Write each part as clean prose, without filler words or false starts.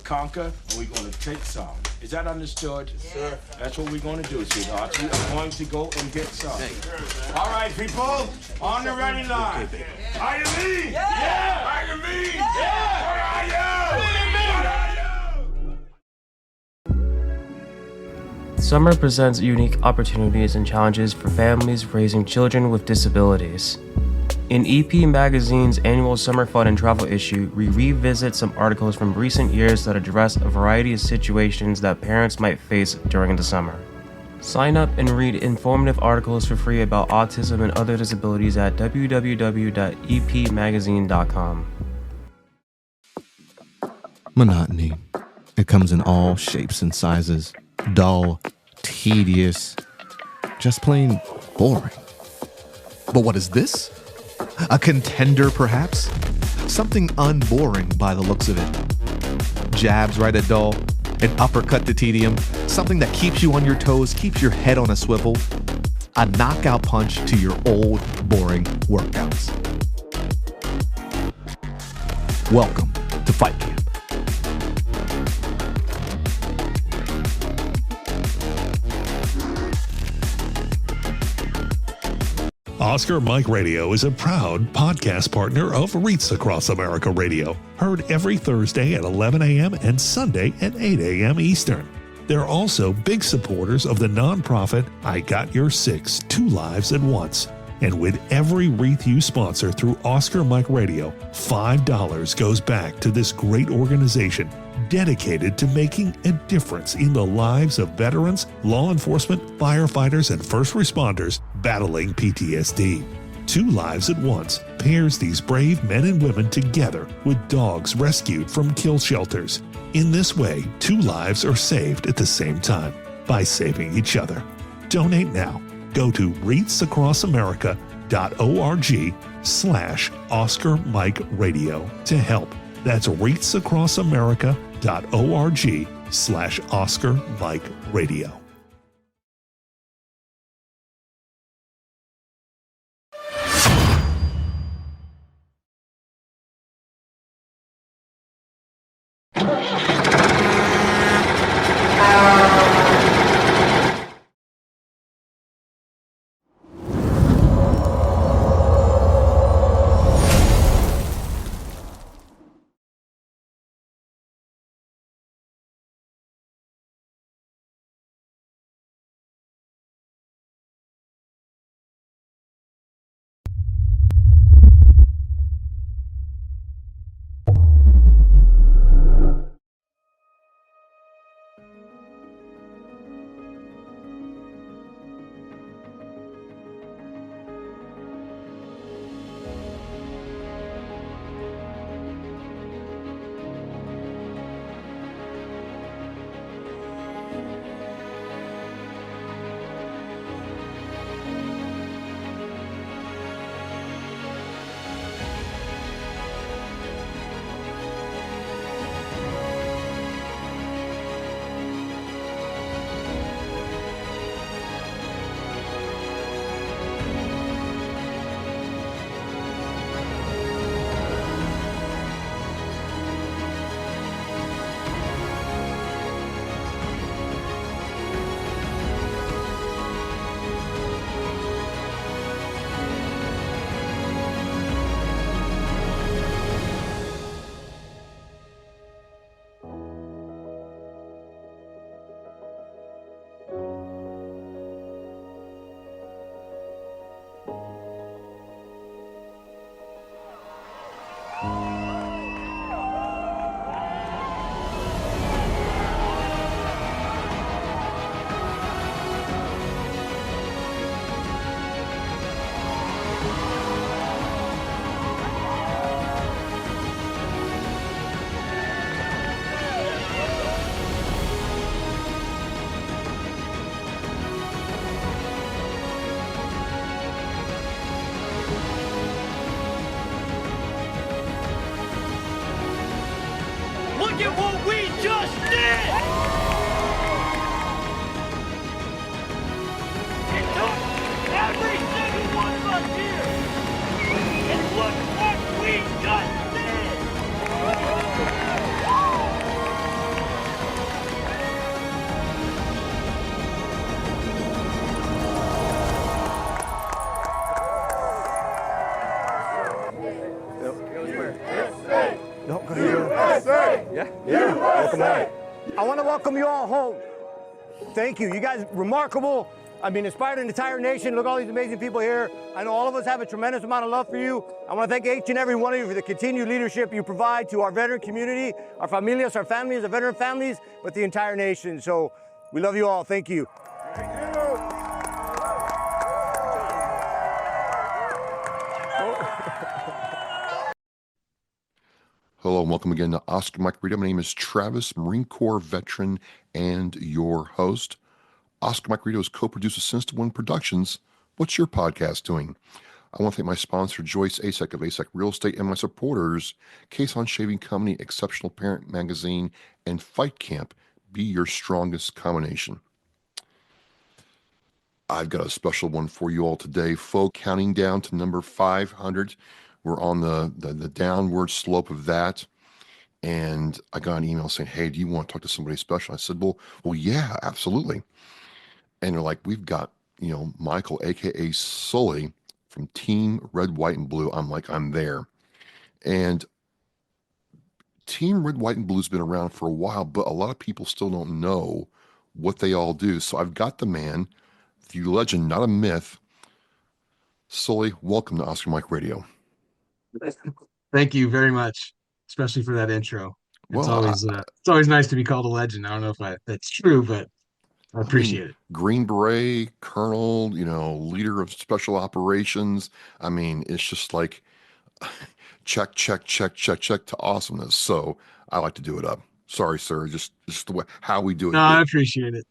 conquer and we're going to take some. Is that understood? Yes, sir. That's what we're going to do, sweetheart. We are going to go and get some. All right, people, on the ready line. Are you me? Yeah! Are you me? Yeah! What are you? What are you? Summer presents unique opportunities and challenges for families raising children with disabilities. In EP Magazine's annual Summer Fun and Travel issue, we revisit some articles from recent years that address a variety of situations that parents might face during the summer. Sign up and read informative articles for free about autism and other disabilities at www.epmagazine.com. Monotony. It comes in all shapes and sizes. Dull, tedious, just plain boring. But what is this? A contender, perhaps? Something unboring by the looks of it. Jabs right at dull, an uppercut to tedium, something that keeps you on your toes, keeps your head on a swivel, a knockout punch to your old, boring workouts. Welcome to Fight Camp. Oscar Mike Radio is a proud podcast partner of REITs Across America Radio, heard every Thursday at 11 a.m. and Sunday at 8 a.m. Eastern. They're also big supporters of the nonprofit I Got Your Six, 2 Lives at Once. And with every wreath you sponsor through Oscar Mike Radio, $5 goes back to this great organization dedicated to making a difference in the lives of veterans, law enforcement, firefighters, and first responders battling PTSD. 2 Lives at Once pairs these brave men and women together with dogs rescued from kill shelters. In this way, 2 lives are saved at the same time by saving each other. Donate now. Go to REITsAcrossAmerica.org/Oscar Mike Radio to help. That's REITsAcrossAmerica.org/Oscar Mike Radio. Look at what we just did! It took every single one of us here! And look what we just did! Yeah, welcome home. I want to welcome you all home. Thank you. You guys, remarkable. I mean, inspired an entire nation. Look at all these amazing people here. I know all of us have a tremendous amount of love for you. I want to thank each and every one of you for the continued leadership you provide to our veteran community, our familias, our families, our veteran families, but the entire nation. So we love you all. Thank you. Thank you. Hello and welcome again to Oscar Mike Radio. My name is Travis, Marine Corps veteran and your host. Oscar Mike Radio is co-produced with Since to Win Productions. What's your podcast doing? I want to thank my sponsor, Joyce Asek of Asek Real Estate, and my supporters, Case on Shaving Company, Exceptional Parent Magazine, and Fight Camp. Be your strongest combination. I've got a special one for you all today, folks. Counting down to number 500. We're on the downward slope of that. And I got an email saying, hey, do you want to talk to somebody special? I said, well, yeah, absolutely. And they're like, we've got, Michael, a.k.a. Sully from Team Red, White, and Blue. I'm like, I'm there. And Team Red, White, and Blue has been around for a while, but a lot of people still don't know what they all do. So I've got the man, the legend, not a myth. Sully, welcome to Oscar Mike Radio. Thank you very much, especially for that intro. It's always nice to be called a legend. I don't know if that's true, but I appreciate it. Green Beret, Colonel, leader of special operations. I mean, it's just like check to awesomeness. So I like to do it up. Sorry, sir. Just the way how we do it. No, I appreciate it.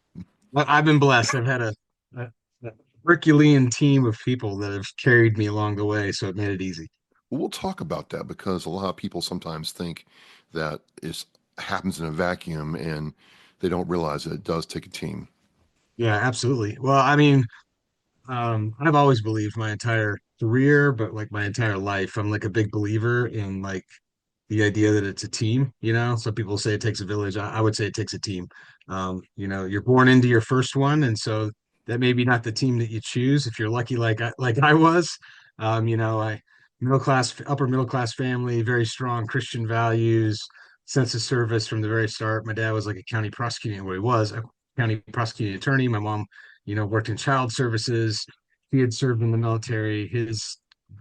I've been blessed. I've had a Herculean team of people that have carried me along the way, so it made it easy. Well, we'll talk about that because a lot of people sometimes think that it happens in a vacuum and they don't realize that it does take a team. Yeah, absolutely. Well, I mean, I've always believed my entire career, but like my entire life, I'm like a big believer in like the idea that it's a team, Some people say it takes a village. I would say it takes a team. You're born into your first one, and so that may be not the team that you choose. If you're lucky, like I was, upper middle class family, very strong Christian values, sense of service from the very start. My dad was like a county prosecuting, where he was a county prosecuting attorney. My mom, worked in child services. He had served in the military.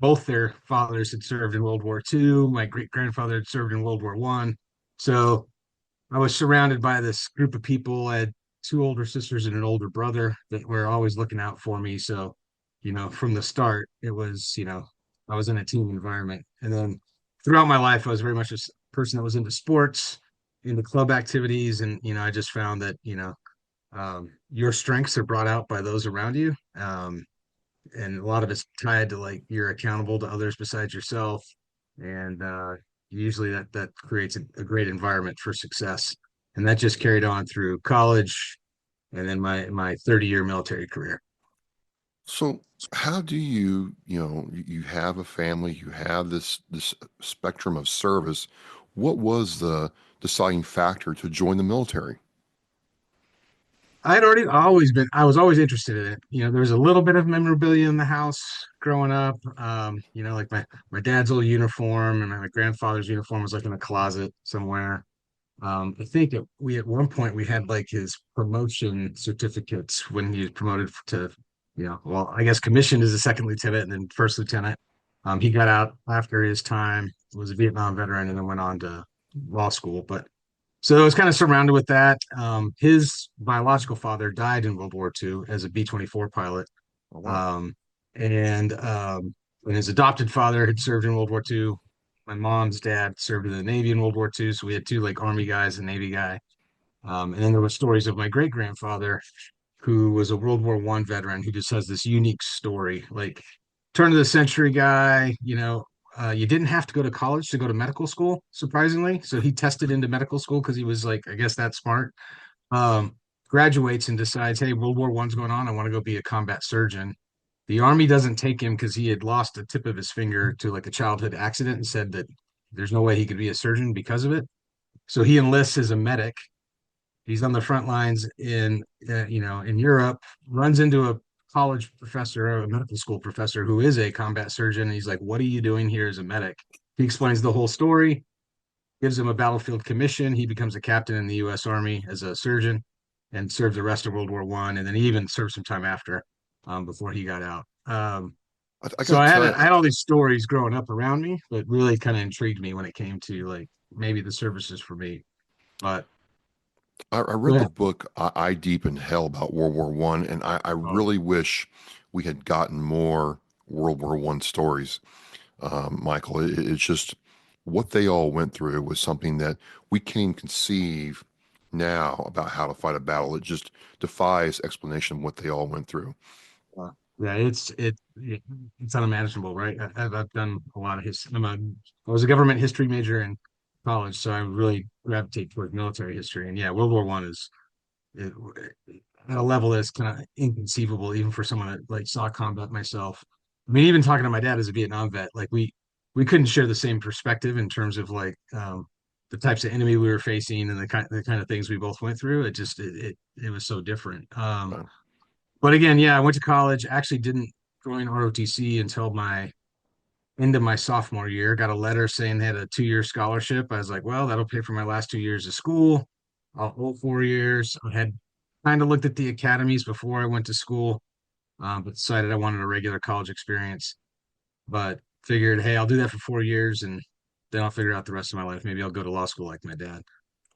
Both their fathers had served in World War II. My great grandfather had served in World War I. So I was surrounded by this group of people. I had two older sisters and an older brother that were always looking out for me. So, from the start, it was, I was in a team environment. And then throughout my life, I was very much a person that was into sports, into club activities. And, I just found that, your strengths are brought out by those around you. And a lot of it's tied to like you're accountable to others besides yourself. And usually that creates a great environment for success. And that just carried on through college and then my 30-year military career. So how do you have a family, you have this spectrum of service. What was the deciding factor to join the military? I was always interested in it. There was a little bit of memorabilia in the house growing up. Like my dad's old uniform and my grandfather's uniform was like in a closet somewhere. I think at one point we had like his promotion certificates when he was promoted to, I guess commissioned as a second lieutenant and then first lieutenant. He got out after his time, was a Vietnam veteran, and then went on to law school. But so I was kind of surrounded with that. His biological father died in World War II as a B-24 pilot. Oh, wow. And his adopted father had served in World War II. My mom's dad served in the Navy in World War II. So we had two like Army guys and Navy guy. And then there were stories of my great grandfather, who was a World War I veteran, who just has this unique story, like turn of the century guy, you didn't have to go to college to go to medical school, surprisingly. So he tested into medical school because he was like, I guess that smart. Graduates and decides, hey, World War I's going on. I want to go be a combat surgeon. The Army doesn't take him because he had lost the tip of his finger to like a childhood accident and said that there's no way he could be a surgeon because of it. So he enlists as a medic. He's on the front lines in Europe, runs into a college professor, a medical school professor who is a combat surgeon. And he's like, what are you doing here as a medic? He explains the whole story. gives him a battlefield commission. He becomes a captain in the U.S. Army as a surgeon, and served the rest of World War One, and then he even served some time after, before he got out. I So got to tell you, I had all these stories growing up around me, but really kind of intrigued me when it came to like maybe the services for me. But I go read the ahead. book Eye Deep in Hell about World War One, and I Oh, really wish we had gotten more World War One stories, Michael. It's just what they all went through was something that we can't even conceive now about how to fight a battle. It just defies explanation of what they all went through. yeah, it's unimaginable, right? I've done a lot of history. I was a government history major in college, so I really gravitate towards military history. And yeah, World War One is it, at a level that's kind of inconceivable, even for someone that like saw combat myself. I mean, even talking to my dad as a Vietnam vet, like we couldn't share the same perspective in terms of like the types of enemy we were facing and the kind of things we both went through. It was so different. Uh, But again, yeah, I went to college. Actually, didn't join ROTC until my end of my sophomore year. Got a letter saying they had a 2-year scholarship. I was like, well, that'll pay for my last 2 years of school. I'll hold 4 years. I had kind of looked at the academies before I went to school, but decided I wanted a regular college experience. But figured, hey, I'll do that for 4 years and then I'll figure out the rest of my life. Maybe I'll go to law school like my dad.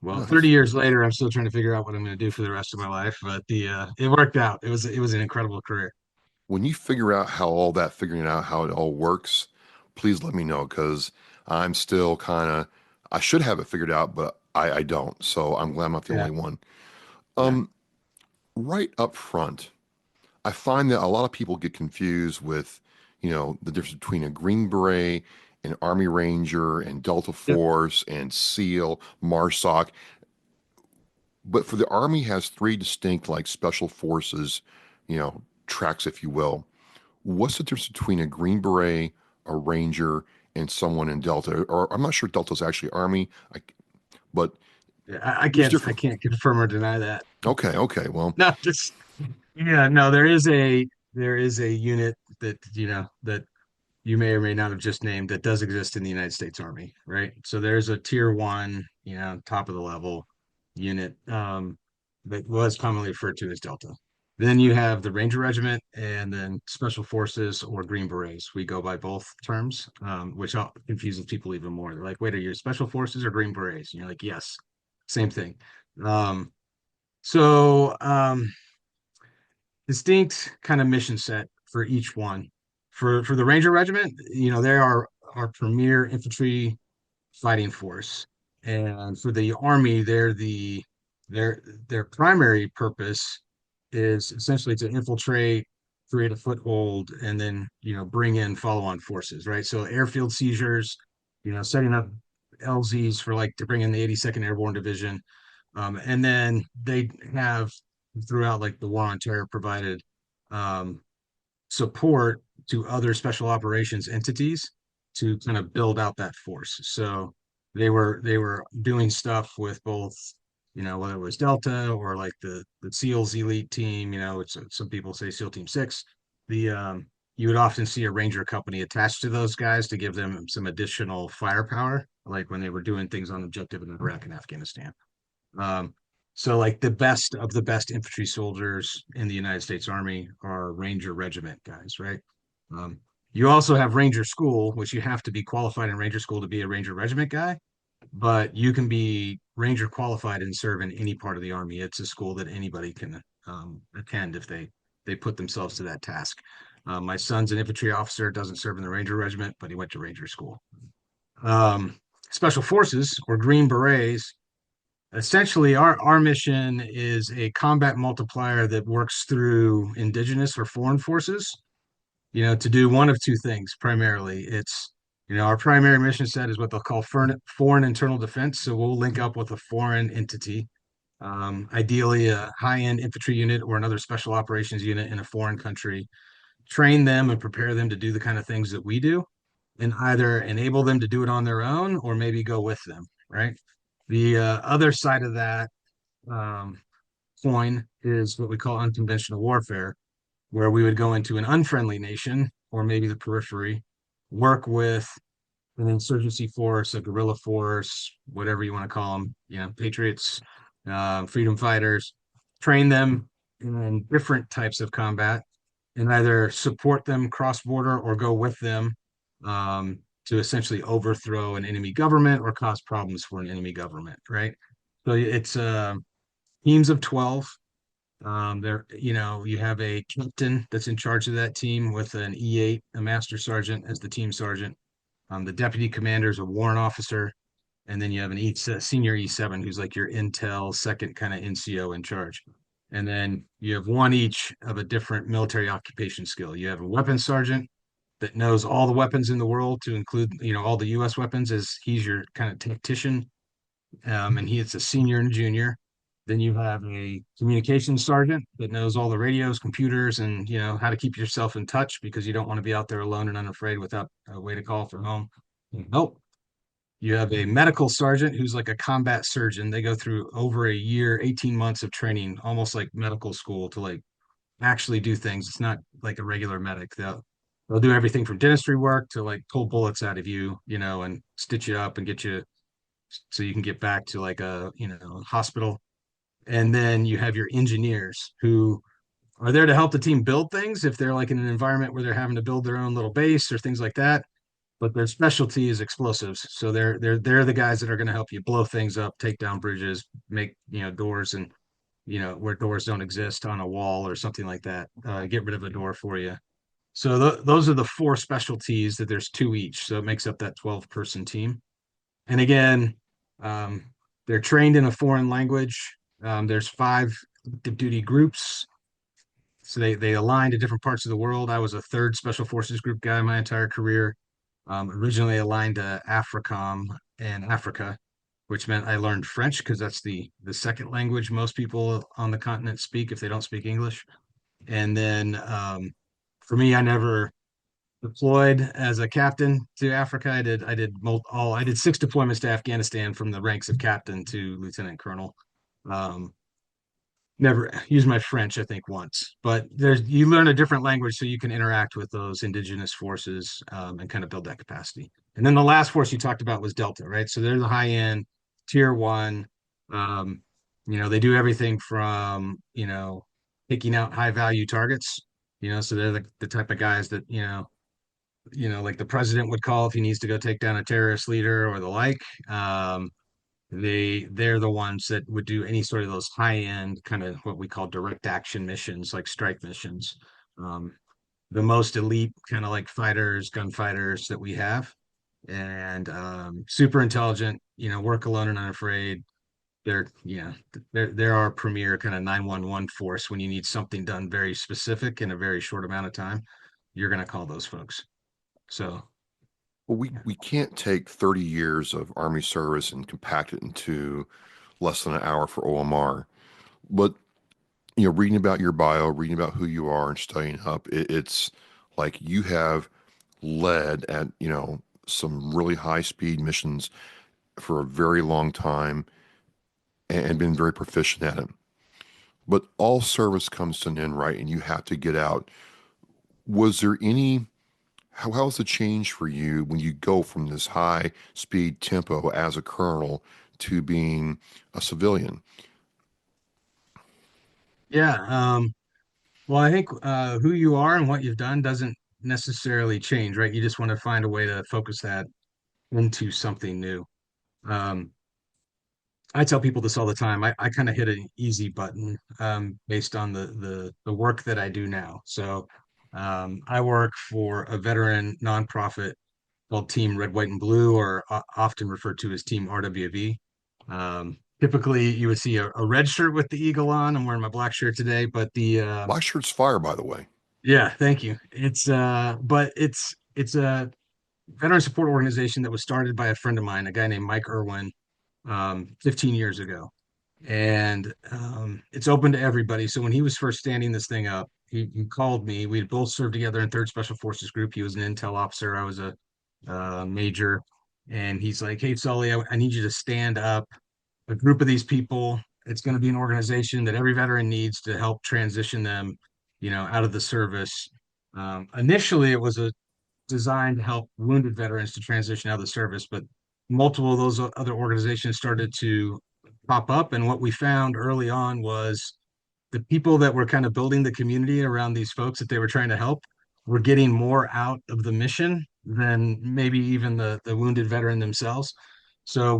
Well, no, 30 that's years later, I'm still trying to figure out what I'm going to do for the rest of my life, but the it worked out. It was an incredible career. when you figure out how all that, figuring out how it all works, please let me know because I'm still kind of, I should have it figured out, but I don't. So I'm glad I'm not the Yeah. only one. Yeah. Um, right up front, I find that a lot of people get confused with, the difference between a Green Beret, an Army Ranger, and Delta Yep. Force, and SEAL, MARSOC. But for the Army has three distinct like special forces, tracks, if you will. What's the difference between a Green Beret, a Ranger, and someone in Delta? Or I'm not sure Delta's actually Army, but Yeah, there's different. I can't confirm or deny that. Okay. Well, No, just yeah, no, there is a unit that that you may or may not have just named that does exist in the United States Army, right? So there's a tier one, top of the level unit that was commonly referred to as Delta. Then you have the Ranger Regiment and then Special Forces or Green Berets. We go by both terms, which confuses people even more. They're like, wait, are you Special Forces or Green Berets? And you're like, yes, same thing. Um, so distinct kind of mission set for each one. For the Ranger Regiment, they are our premier infantry fighting force, and for the Army, their their primary purpose is essentially to infiltrate, create a foothold, and then bring in follow-on forces, right? So airfield seizures, setting up LZs for like to bring in the 82nd Airborne Division, and then they have throughout like the War on Terror provided um, support to other special operations entities to kind of build out that force. So they were doing stuff with both, whether it was Delta or like the SEALs elite team, which some people say SEAL Team 6. The You would often see a Ranger company attached to those guys to give them some additional firepower, like when they were doing things on objective in Iraq and Afghanistan. Um, so like the best of the best infantry soldiers in the United States Army are Ranger Regiment guys, right? Um, you also have Ranger School, which you have to be qualified in Ranger School to be a Ranger Regiment guy, but you can be Ranger qualified and serve in any part of the Army. It's a school that anybody can attend if they put themselves to that task. My son's an infantry officer, doesn't serve in the Ranger Regiment, but he went to Ranger School. Um, Special Forces or Green Berets, essentially our mission is a combat multiplier that works through indigenous or foreign forces, to do one of two things primarily. It's our primary mission set is what they'll call foreign internal defense, so we'll link up with a foreign entity, ideally a high-end infantry unit or another special operations unit in a foreign country, train them and prepare them to do the kind of things that we do, and either enable them to do it on their own or maybe go with them, right? The other side of that um, coin is what we call unconventional warfare, where we would go into an unfriendly nation or maybe the periphery, work with an insurgency force, a guerrilla force, whatever you want to call them, patriots, freedom fighters, train them in different types of combat and either support them cross border or go with them to essentially overthrow an enemy government or cause problems for an enemy government, right? So it's teams of 12. You have a captain that's in charge of that team with an E8, a master sergeant as the team sergeant. The deputy commander is a warrant officer, and then you have senior E7 who's like your intel second kind of NCO in charge. And then you have one each of a different military occupation skill. You have a weapons sergeant that knows all the weapons in the world to include, all the U.S. weapons, as he's your kind of tactician, and it's a senior and junior. Then you have a communications sergeant that knows all the radios, computers, and how to keep yourself in touch because you don't want to be out there alone and unafraid without a way to call for home. Oh, you have a medical sergeant who's like a combat surgeon. They go through over a year, 18 months of training, almost like medical school to like actually do things. It's not like a regular medic. They'll do everything from dentistry work to like pull bullets out of you, and stitch you up and get you so you can get back to like a, hospital. And then you have your engineers who are there to help the team build things if they're like in an environment where they're having to build their own little base or things like that. But their specialty is explosives. So they're the guys that are going to help you blow things up, take down bridges, make, doors and, where doors don't exist on a wall or something like that, get rid of a door for you. So those are the four specialties that there's two each. So it makes up that 12-person team. And again, um, they're trained in a foreign language. There's 5 active duty groups. So they align to different parts of the world. I was a 3rd Special Forces group guy my entire career. Originally aligned to AFRICOM and Africa, which meant I learned French because that's the second language most people on the continent speak if they don't speak English. And then for me, I never deployed as a captain to Africa. I did 6 deployments to Afghanistan from the ranks of captain to lieutenant colonel. Never used my French, I think, once, but you learn a different language so you can interact with those indigenous forces and kind of build that capacity. And then the last force you talked about was Delta, right? So they're the high end tier 1. They do everything from taking out high value targets. So they're the type of guys that like the president would call if he needs to go take down a terrorist leader or the like. They're the ones that would do any sort of those high end kind of what we call direct action missions, like strike missions. The most elite kind of like gunfighters that we have, and super intelligent. Work alone and unafraid. They're our premier kind of 911 force. When you need something done very specific in a very short amount of time, you're going to call those folks. So well, we can't take 30 years of Army service and compact it into less than an hour for OMR. But, reading about your bio, reading about who you are and studying up, it's like you have led at, some really high speed missions for a very long time and been very proficient at it. But all service comes to an end, right? And you have to get out. Was there how has it changed for you when you go from this high speed tempo as a colonel to being a civilian? Yeah. Well, I think who you are and what you've done doesn't necessarily change, right? You just want to find a way to focus that into something new. I tell people this all the time. I kind of hit an easy button based on the work that I do now. So I work for a veteran nonprofit called Team Red, White, and Blue, or often referred to as Team RWB. Typically, you would see a red shirt with the eagle on. I'm wearing my black shirt today, but Black shirt's fire, by the way. yeah, thank you. It's it's a veteran support organization that was started by a friend of mine, a guy named Mike Irwin, 15 years ago. And it's open to everybody. So when he was first standing this thing up, he called me. We had both served together in 3rd Special Forces Group. He was an intel officer. I was a major. And he's like, "Hey, Sully, I need you to stand up a group of these people. It's going to be an organization that every veteran needs to help transition them, out of the service." Initially, it was a designed to help wounded veterans to transition out of the service, but multiple of those other organizations started to pop up. And what we found early on was the people that were kind of building the community around these folks that they were trying to help were getting more out of the mission than maybe even the wounded veteran themselves. So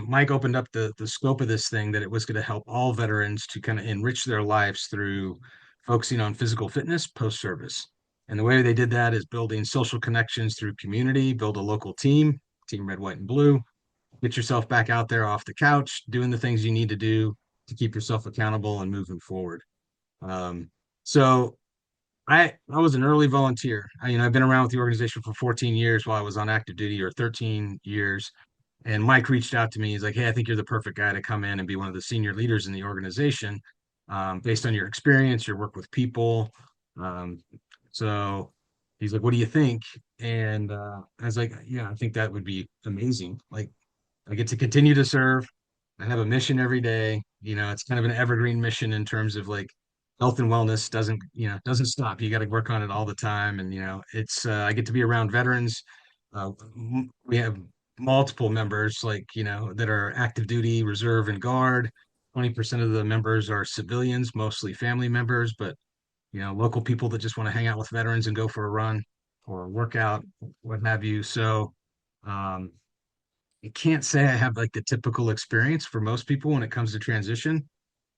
Mike opened up the scope of this thing, that it was going to help all veterans to kind of enrich their lives through focusing on physical fitness post-service. And the way they did that is building social connections through community, build a local team red, white, and blue, get yourself back out there off the couch, doing the things you need to do to keep yourself accountable and moving forward. So I was an early volunteer. I've been around with the organization for 14 years while I was on active duty, or 13 years. And Mike reached out to me. He's like, "Hey, I think you're the perfect guy to come in and be one of the senior leaders in the organization, based on your experience, your work with people." So he's like, "What do you think?" And I was like, "Yeah, I think that would be amazing. Like, I get to continue to serve. I have a mission every day. It's kind of an evergreen mission in terms of like health and wellness doesn't stop. You got to work on it all the time. And, it's, I get to be around veterans. We have multiple members that are active duty, reserve, and guard. 20% of the members are civilians, mostly family members, but, local people that just want to hang out with veterans and go for a run or a workout, what have you. So, I can't say I have like the typical experience for most people when it comes to transition,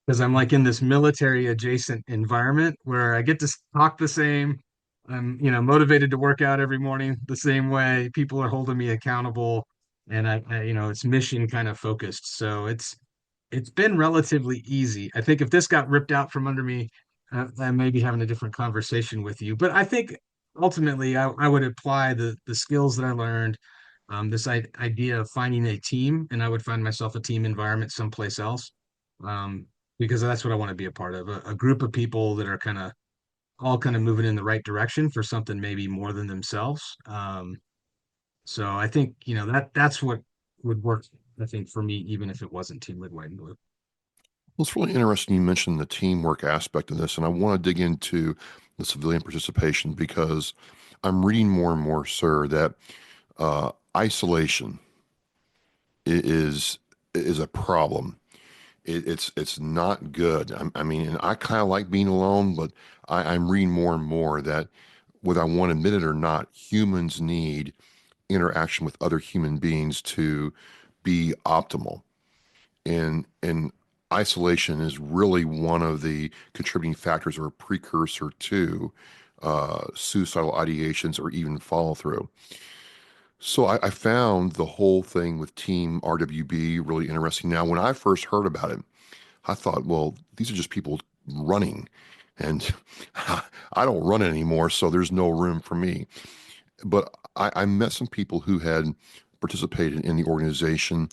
because I'm like in this military adjacent environment where I get to talk the same. I'm, motivated to work out every morning the same way. People are holding me accountable, and it's mission kind of focused. So it's been relatively easy. I think if this got ripped out from under me, I may be having a different conversation with you. But I think ultimately I would apply the skills that I learned, this idea of finding a team, and I would find myself a team environment someplace else, because that's what I want to be a part of, a group of people that are all kind of moving in the right direction for something maybe more than themselves. So I think that's what would work, I think, for me, even if it wasn't Team Red, White, and Blue. Well, it's really interesting you mentioned the teamwork aspect of this, and I want to dig into the civilian participation, because I'm reading more and more, sir, that isolation is a problem. It's not good. I mean, and I kind of like being alone, but I'm reading more and more that, whether I want to admit it or not, humans need interaction with other human beings to be optimal. And isolation is really one of the contributing factors, or a precursor to suicidal ideations or even follow through. So I found the whole thing with Team RWB really interesting. Now, when I first heard about it, I thought, well, these are just people running, and I don't run anymore, so there's no room for me. But I met some people who had participated in the organization,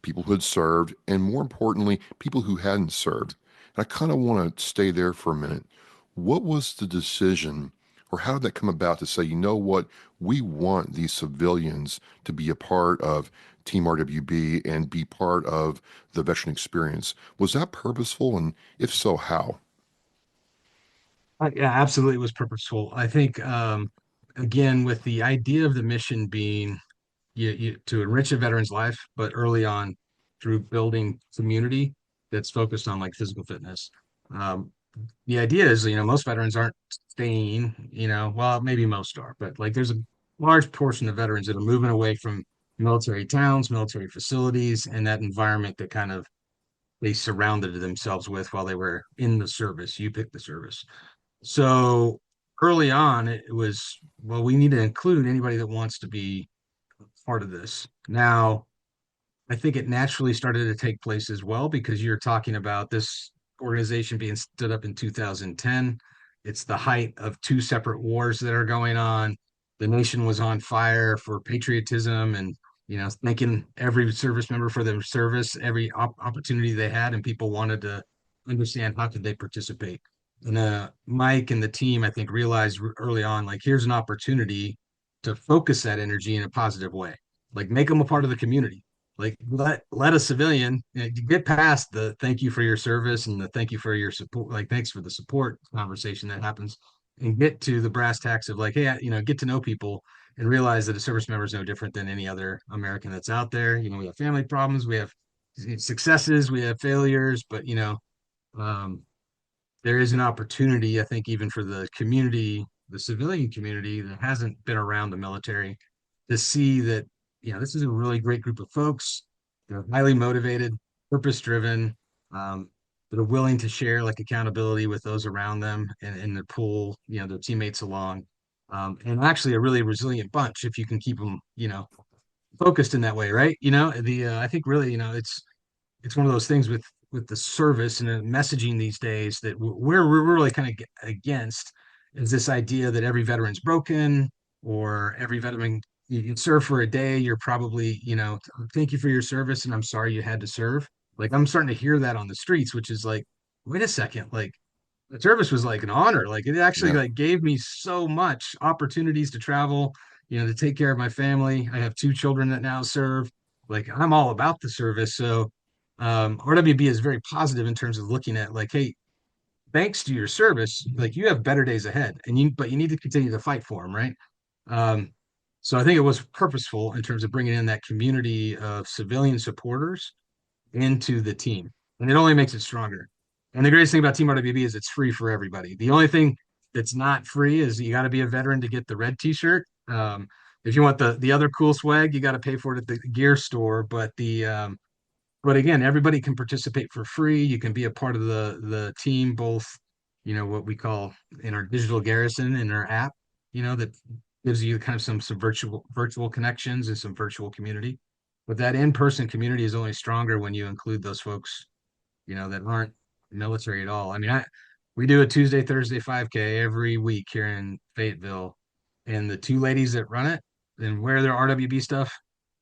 people who had served, and more importantly, people who hadn't served. And I kind of want to stay there for a minute. What was the decision, or how did that come about, to say, you know what, we want these civilians to be a part of Team RWB and be part of the veteran experience? Was that purposeful? And if so, how? Yeah, absolutely, it was purposeful. I think, again, with the idea of the mission being to enrich a veteran's life, but early on through building community that's focused on like physical fitness. The idea is, most veterans aren't staying, well, maybe most are, but like there's a large portion of veterans that are moving away from military towns, military facilities, and that environment that kind of they surrounded themselves with while they were in the service. You pick the service. So early on, it was, well, we need to include anybody that wants to be part of this. Now, I think it naturally started to take place as well, because you're talking about this organization being stood up in 2010. It's the height of two separate wars that are going on. The nation was on fire for patriotism and, thanking every service member for their service, every opportunity they had, and people wanted to understand how could they participate. And Mike and the team, I think, realized early on, like, here's an opportunity to focus that energy in a positive way. Like, make them a part of the community. Like, let a civilian, get past the thank you for your service and the thank you for your support, like thanks for the support conversation that happens. and get to the brass tacks of like, hey, get to know people and realize that a service member is no different than any other American that's out there. We have family problems, we have successes, we have failures, but um, there is an opportunity, I think, even for the community, the civilian community that hasn't been around the military, to see that, this is a really great group of folks. They're highly motivated, purpose driven, that are willing to share like accountability with those around them and to pull, their teammates along. And actually a really resilient bunch if you can keep them, focused in that way, right? I think really, it's one of those things with the service and the messaging these days that we're really kind of against is this idea that every veteran's broken or every veteran you serve for a day, you're probably, thank you for your service and I'm sorry you had to serve. Like I'm starting to hear that on the streets, which is like, wait a second, like the service was like an honor. Like it actually Yeah. like gave me so much opportunities to travel, to take care of my family. I have two children that now serve. Like I'm all about the service. So RWB is very positive in terms of looking at like, hey, thanks to your service, like you have better days ahead, but you need to continue to fight for them, right? Um, so I think it was purposeful in terms of bringing in that community of civilian supporters into the team, and it only makes it stronger. And the greatest thing about Team RWB is it's free for everybody. The only thing that's not free is you got to be a veteran to get the red T-shirt. If you want the other cool swag, you got to pay for it at the gear store. But again, everybody can participate for free. You can be a part of the team, both, what we call in our digital garrison in our app, that gives you kind of some virtual connections and some virtual community. But that in-person community is only stronger when you include those folks, that aren't military at all. I mean, we do a Tuesday, Thursday 5K every week here in Fayetteville, and the two ladies that run it and wear their RWB stuff,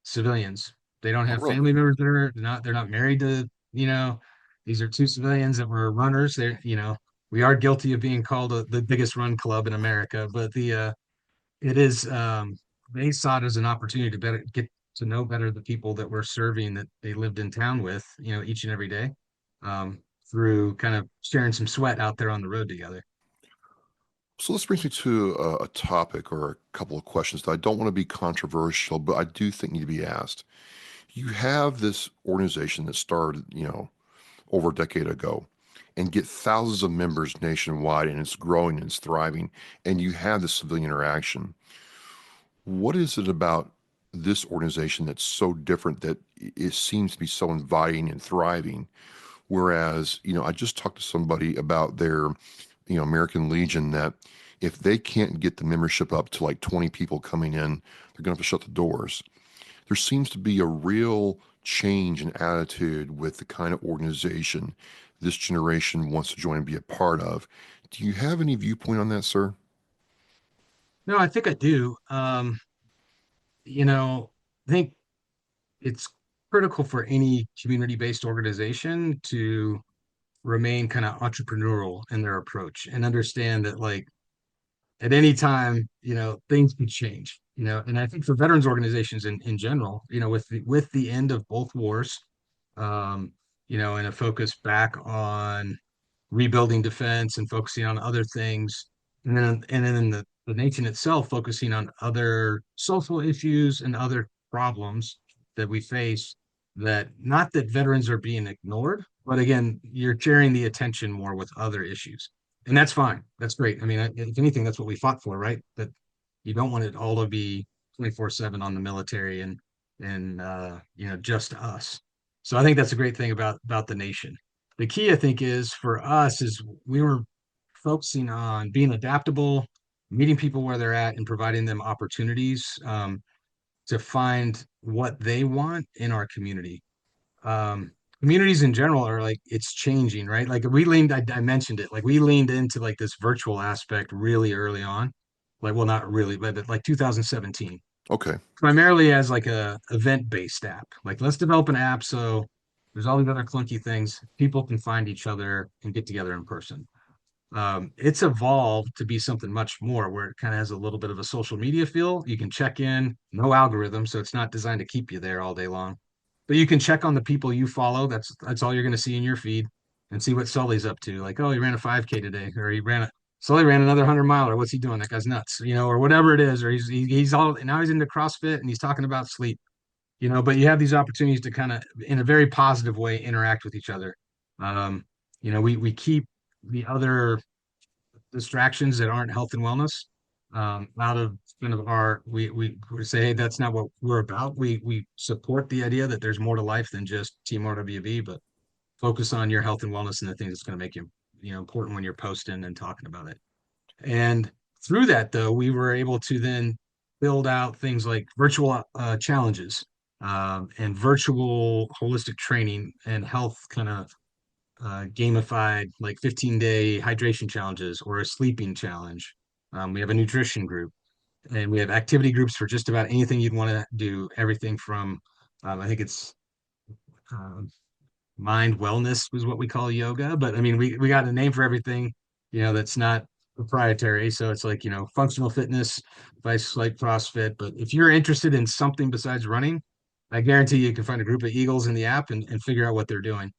civilians. They don't Oh, have really? family members that are they're not married to, these are two civilians that were runners. We are guilty of being called the biggest run club in America, but it is they saw it as an opportunity to better get to know better the people that we're serving that they lived in town with, each and every day, um, through kind of sharing some sweat out there on the road together. So this brings me to a topic or a couple of questions that I don't want to be controversial, but I do think need to be asked. You have this organization that started, over a decade ago and get thousands of members nationwide, and it's growing and it's thriving, and you have the civilian interaction. What is it about this organization that's so different that it seems to be so inviting and thriving? Whereas, I just talked to somebody about their, American Legion, that if they can't get the membership up to like 20 people coming in, they're going to have to shut the doors. There seems to be a real change in attitude with the kind of organization this generation wants to join and be a part of. Do you have any viewpoint on that, sir? No, I think I do. I think it's critical for any community-based organization to remain kind of entrepreneurial in their approach and understand that like at any time, things could change, and I think for veterans organizations in general, with the end of both wars, um, and a focus back on rebuilding defense and focusing on other things, and then the nation itself focusing on other social issues and other problems that we face. That not that veterans are being ignored, but again, you're sharing the attention more with other issues, and that's fine. That's great. I mean, if anything, that's what we fought for, right? That you don't want it all to be 24/7 on the military and just us. So I think that's a great thing about the nation. The key, I think, is for us is we were focusing on being adaptable, meeting people where they're at, and providing them opportunities, to find what they want in our community. Communities in general are like it's changing, right? Like I mentioned it, like we leaned into like this virtual aspect really early on, like well, not really, but like 2017, Okay. primarily as like a event-based app. Like let's develop an app so there's all these other clunky things. People can find each other and get together in person. It's evolved to be something much more where it kind of has a little bit of a social media feel. You can check in, no algorithm, so it's not designed to keep you there all day long. But you can check on the people you follow. That's all you're going to see in your feed and see what Sully's up to. Like, oh, he ran a 5K today, or he ran Sully ran another 100 miler. What's he doing? That guy's nuts, or whatever it is. Or he's all now he's into CrossFit and he's talking about sleep, But you have these opportunities to kind of, in a very positive way, interact with each other. Um, we keep the other distractions that aren't health and wellness out of kind of we say, hey, that's not what we're about. We support the idea that there's more to life than just Team RWB, but focus on your health and wellness and the things that's going to make you, important when you're posting and talking about it. And through that, though, we were able to then build out things like virtual challenges and virtual holistic training and health kind of gamified, like 15-day hydration challenges or a sleeping challenge. We have a nutrition group, and we have activity groups for just about anything you'd want to do. Everything from, I think it's um, mind wellness was what we call yoga, but I mean, we got a name for everything, that's not proprietary. So it's like, functional fitness, vice like CrossFit. But if you're interested in something besides running, I guarantee you can find a group of Eagles in the app and figure out what they're doing.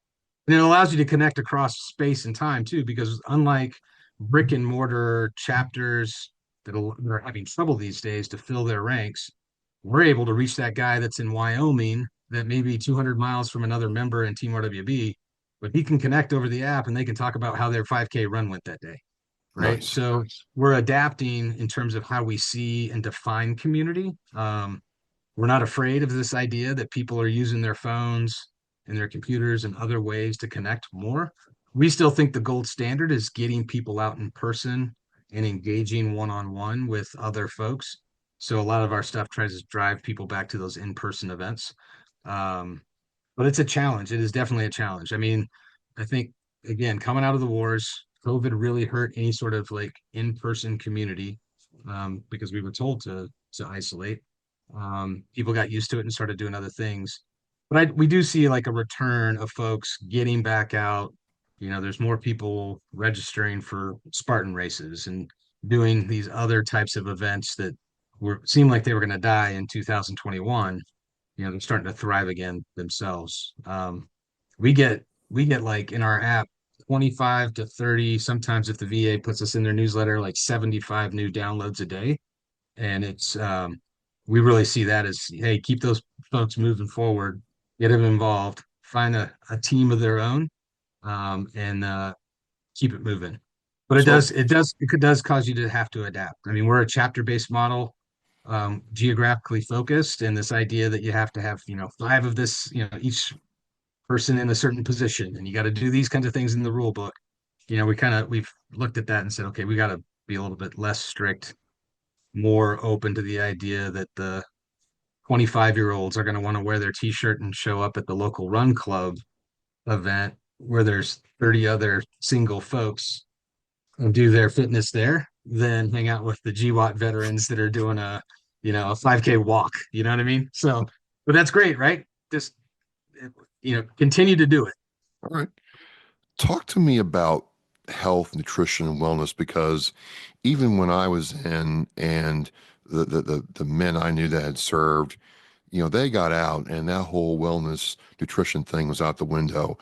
And it allows you to connect across space and time too, because unlike brick and mortar chapters that are having trouble these days to fill their ranks, we're able to reach that guy that's in Wyoming that may be 200 miles from another member in Team RWB, but he can connect over the app and they can talk about how their 5K run went that day. Right. Nice. So we're adapting in terms of how we see and define community. We're not afraid of this idea that people are using their phones and their computers and other ways to connect more. We still think the gold standard is getting people out in person and engaging one-on-one with other folks. So a lot of our stuff tries to drive people back to those in-person events. Um, but it's a challenge. It is definitely a challenge. I mean, I think again, coming out of the wars, COVID really hurt any sort of like in-person community because we were told to isolate. People got used to it and started doing other things. But we do see like a return of folks getting back out. There's more people registering for Spartan races and doing these other types of events that seemed like they were going to die in 2021. They're starting to thrive again themselves. We get like in our app 25 to 30, sometimes if the VA puts us in their newsletter, like 75 new downloads a day. And it's we really see that as, hey, keep those folks moving forward, get them involved, find a team of their own, and keep it moving. But it does cause you to have to adapt. I mean, we're a chapter-based model, geographically focused, and this idea that you have to have, 5 of this, each person in a certain position, and you got to do these kinds of things in the rule book. We've looked at that and said, okay, we got to be a little bit less strict, more open to the idea that the 25-year-olds are going to want to wear their t-shirt and show up at the local run club event where there's 30 other single folks and do their fitness there, then hang out with the GWAT veterans that are doing a 5K walk. You know what I mean? So, but that's great, right? Just, continue to do it. All right. Talk to me about health, nutrition, and wellness, because even when I was in and the men I knew that had served, they got out and that whole wellness nutrition thing was out the window.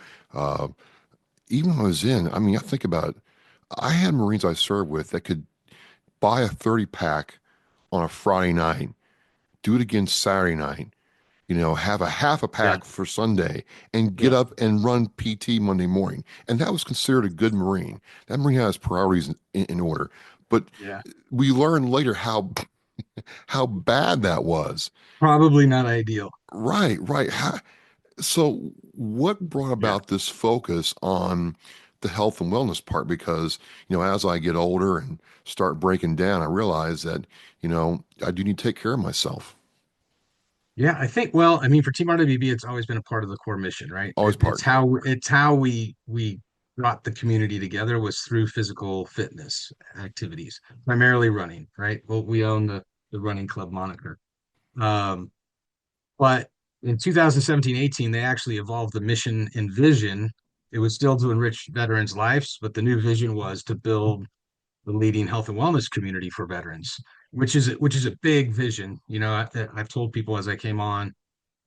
Even when I was in, I mean, I think about it. I had Marines I served with that could buy a 30 pack on a Friday night, do it again Saturday night, have a half a pack for Sunday and get up and run PT Monday morning. And that was considered a good Marine. That Marine has priorities in order. But we learned later how bad that was. Probably not ideal. Right. So what brought about this focus on the health and wellness part? Because, as I get older and start breaking down, I realize that, I do need to take care of myself. Yeah, I think, well, I mean, for Team RWB, it's always been a part of the core mission, right? Always part. It's how we brought the community together was through physical fitness activities, primarily running, right? Well, we own the running club moniker. But in 2017-18, they actually evolved the mission and vision. It was still to enrich veterans' lives, but the new vision was to build the leading health and wellness community for veterans, which is a big vision. I've told people as I came on,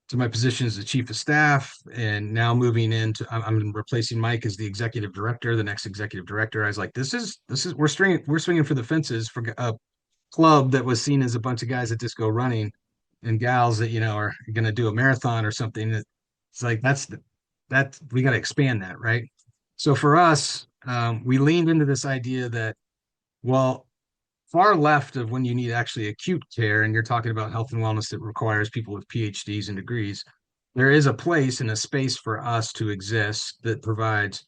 to my position as the chief of staff, and now moving into, I'm replacing Mike as the executive director, the next executive director. I was like, this is we're swinging for the fences for a club that was seen as a bunch of guys that just go running and gals that are going to do a marathon or something. It's like that we got to expand that, right? So for us, we leaned into this idea that, well, far left of when you need actually acute care and you're talking about health and wellness that requires people with PhDs and degrees, there is a place and a space for us to exist that provides,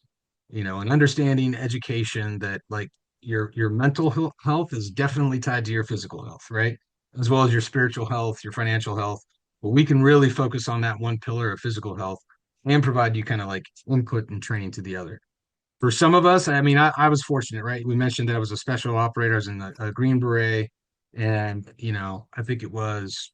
an understanding, education that, like, your mental health is definitely tied to your physical health, right? As well as your spiritual health, your financial health. But we can really focus on that one pillar of physical health and provide you kind of like input and training to the other. For some of us, I mean, I was fortunate, right? We mentioned that I was a special operator. I was in a Green Beret, and I think it was.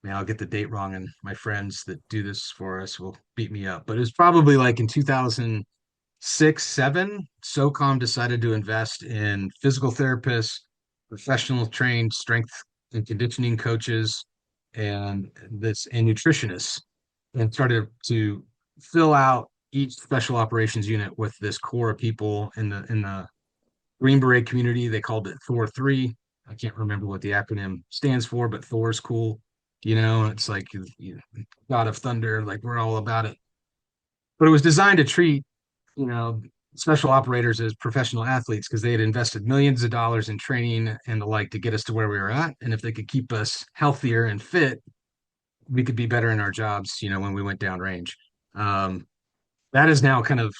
Now I'll get the date wrong, and my friends that do this for us will beat me up. But it was probably like in 2006, 7. SOCOM decided to invest in physical therapists, professional trained strength and conditioning coaches, and nutritionists, and started to fill out each special operations unit with this core of people in the Green Beret community. They called it Thor 3. I can't remember what the acronym stands for, but Thor's cool. It's like God of Thunder, like we're all about it. But it was designed to treat, you know, special operators as professional athletes because they had invested millions of dollars in training and the like to get us to where we were at. And if they could keep us healthier and fit, we could be better in our jobs, when we went downrange. Um, that is now kind of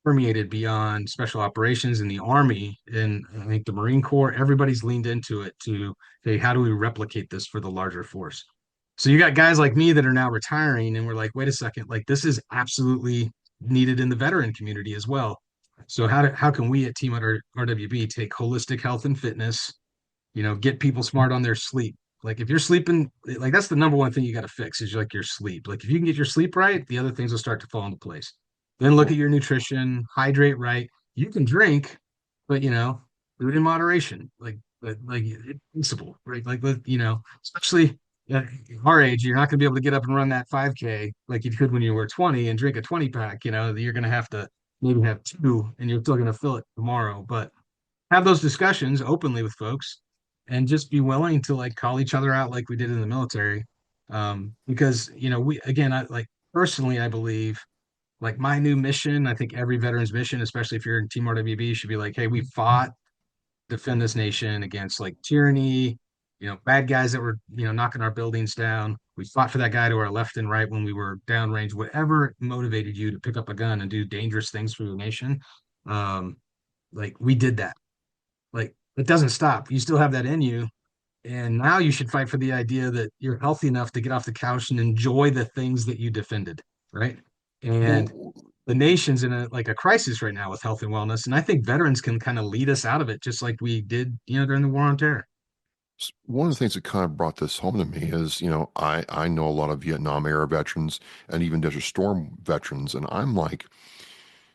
permeated beyond special operations in the Army, and I think the Marine Corps. Everybody's leaned into it to, hey, how do we replicate this for the larger force? So you got guys like me that are now retiring, and we're like, wait a second, like this is absolutely needed in the veteran community as well. So how can we at Team RWB take holistic health and fitness, get people smart on their sleep? Like if you're sleeping, like that's the number one thing you got to fix is like your sleep. Like if you can get your sleep right, the other things will start to fall into place. Then look at your nutrition, hydrate right. You can drink, but do it in moderation. Like it's principle, right? Especially at our age, you're not going to be able to get up and run that 5K like you could when you were 20 and drink a 20 pack. You're going to have to maybe have two, and you're still going to fill it tomorrow. But have those discussions openly with folks, and just be willing to like call each other out like we did in the military. Because we again, I like personally, I believe like my new mission, I think every veteran's mission, especially if you're in Team RWB, should be like, hey, we fought, defend this nation against like tyranny, bad guys that were, knocking our buildings down. We fought for that guy to our left and right when we were downrange, whatever motivated you to pick up a gun and do dangerous things for your nation. Like we did that. Like it doesn't stop. You still have that in you. And now you should fight for the idea that you're healthy enough to get off the couch and enjoy the things that you defended. Right. And the nation's in a crisis right now with health and wellness. And I think veterans can kind of lead us out of it, just like we did, during the war on terror. One of the things that kind of brought this home to me is, I know a lot of Vietnam era veterans and even Desert Storm veterans. And I'm like,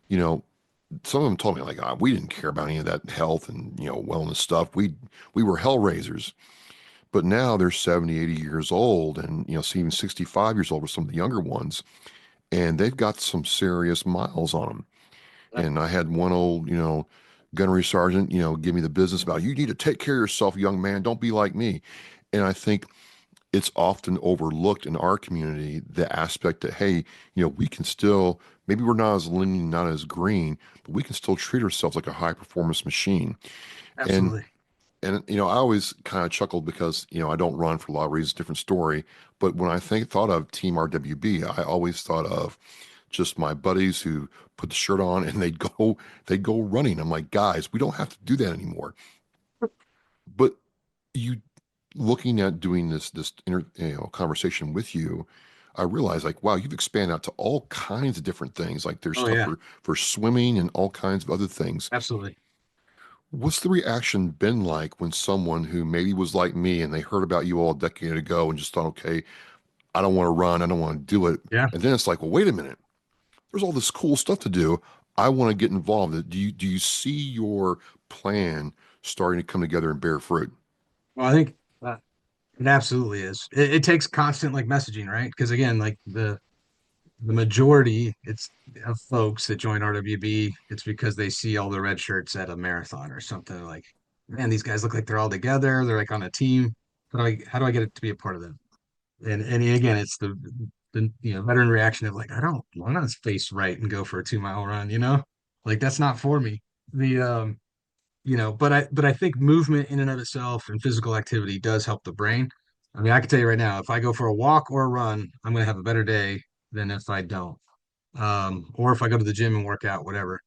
some of them told me like, we didn't care about any of that health and, wellness stuff. We were hell raisers. But now they're 70, 80 years old and, even 65 years old with some of the younger ones. And they've got some serious miles on them. And I had one old, gunnery sergeant, give me the business about, you need to take care of yourself, young man. Don't be like me. And I think it's often overlooked in our community, the aspect that, hey, we can still, maybe we're not as lean, not as green, but we can still treat ourselves like a high performance machine. Absolutely. And I always kind of chuckled because, I don't run for a lot of reasons, different story. But when I thought of Team RWB, I always thought of just my buddies who put the shirt on and they'd go running. I'm like, guys, we don't have to do that anymore. But you looking at doing this conversation with you, I realized like, wow, you've expanded out to all kinds of different things. Like there's stuff for swimming and all kinds of other things. Absolutely. What's the reaction been like when someone who maybe was like me and they heard about you all a decade ago and just thought, okay, I don't want to run, I don't want to do it. Yeah. And then it's like, well, wait a minute, there's all this cool stuff to do. I want to get involved. Do you see your plan starting to come together and bear fruit? Well, I think It absolutely is. It takes constant like messaging, right? Because again, like the majority it's of folks that join RWB, it's because they see all the red shirts at a marathon or something. Like, man, these guys look like they're all together. They're like on a team. How do I get it to be a part of them? And again, it's the veteran reaction of like, I don't want to face right and go for a 2 mile run, like that's not for me. The but I think movement in and of itself and physical activity does help the brain. I mean, I can tell you right now, if I go for a walk or a run, I'm going to have a better day than if I don't. Or if I go to the gym and work out, whatever.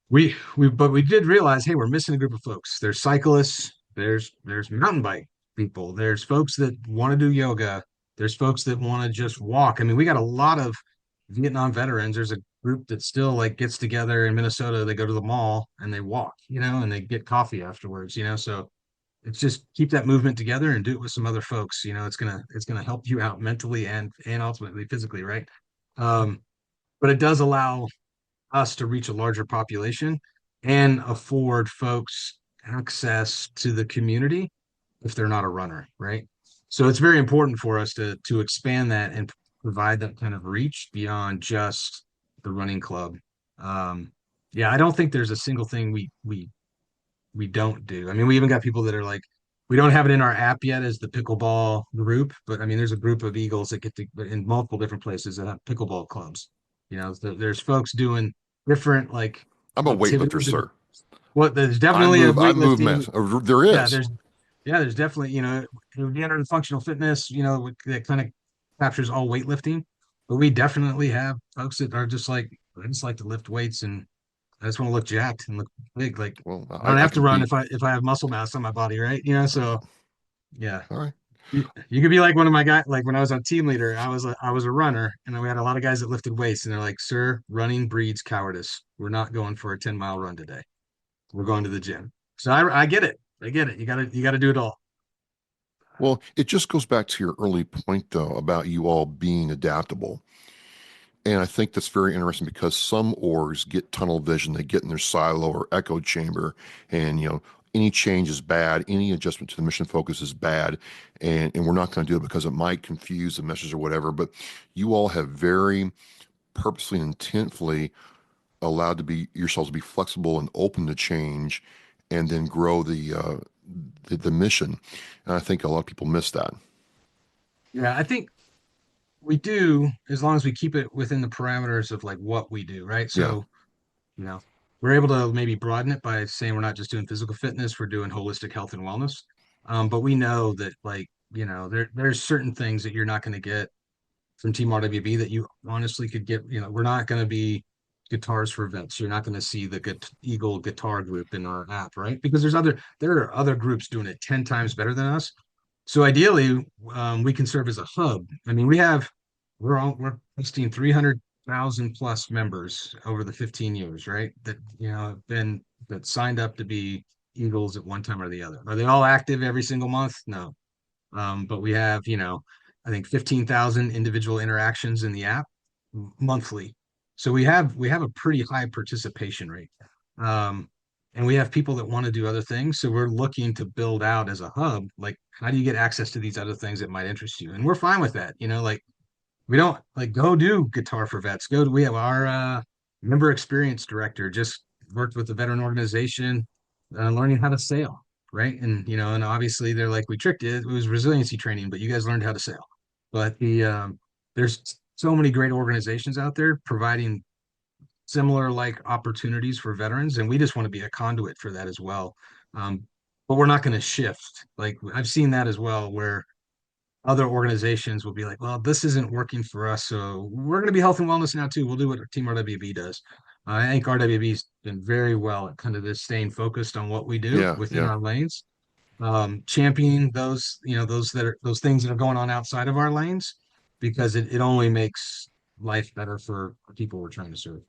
But we did realize, hey, we're missing a group of folks. There's cyclists, there's mountain bike people, there's folks that want to do yoga, there's folks that want to just walk. I mean, we got a lot of Vietnam veterans. There's a group that still like gets together in Minnesota. They go to the mall and they walk, and they get coffee afterwards, So it's just keep that movement together and do it with some other folks. It's gonna help you out mentally and ultimately physically, right? Um, but it does allow us to reach a larger population and afford folks access to the community if they're not a runner, right? So it's very important for us to expand that and provide that kind of reach beyond just the running club. Um, yeah, I don't think there's a single thing we don't do. I mean, we even got people that are like, we don't have it in our app yet as the pickleball group, but I mean, there's a group of Eagles that get to in multiple different places that have pickleball clubs. There's folks doing different like I'm a weightlifter, activities. sir. What there's definitely a I move weightlifting. There Yeah, is. there's definitely it would be under the functional fitness. That kind of captures all weightlifting. But we definitely have folks that are just like I just like to lift weights and I just want to look jacked and look big. Like Well, I don't I have to run compete. if I have muscle mass on my body, right? So yeah. All right. You could be like one of my guys, like when I was on team leader, I was a runner and we had a lot of guys that lifted weights and they're like, sir, running breeds cowardice. We're not going for a 10-mile run today. We're going to the gym. So I get it. I get it. You gotta do it all. Well, it just goes back to your early point, though, about you all being adaptable. And I think that's very interesting because some orgs get tunnel vision, they get in their silo or echo chamber, and any change is bad, any adjustment to the mission focus is bad, and we're not going to do it because it might confuse the message or whatever. But you all have very purposely and intentfully allowed to be yourselves to be flexible and open to change, and then grow the mission. And I think a lot of people miss that. Yeah, I think we do as long as we keep it within the parameters of like what we do, right? Yeah. So, you know, we're able to maybe broaden it by saying we're not just doing physical fitness, we're doing holistic health and wellness. But we know that like, there's certain things that you're not going to get from Team RWB that you honestly could get. We're not going to be guitars for vets. You're not going to see the Eagle guitar group in our app, right? Because there are other groups doing it 10 times better than us. So ideally, we can serve as a hub. I mean, we're hosting 300,000 plus members over the 15 years, right? That have been that signed up to be Eagles at one time or the other. Are they all active every single month? No. But we have, I think 15,000 individual interactions in the app monthly. So we have a pretty high participation rate. Um, and we have people that want to do other things. So we're looking to build out as a hub, like how do you get access to these other things that might interest you? And we're fine with that. Like we don't like go do guitar for vets. We have our member experience director just worked with the veteran organization, learning how to sail, right? And obviously they're like we tricked you. It was resiliency training, but you guys learned how to sail. But there's so many great organizations out there providing similar like opportunities for veterans, and we just want to be a conduit for that as well. But we're not going to shift. Like I've seen that as well, where other organizations will be like, well, this isn't working for us, so we're going to be health and wellness now too. We'll do what Team RWB does. I think RWB's been very well at kind of this staying focused on what we do Yeah. within Yeah. our lanes, championing those things that are going on outside of our lanes, because it only makes life better for people we're trying to serve.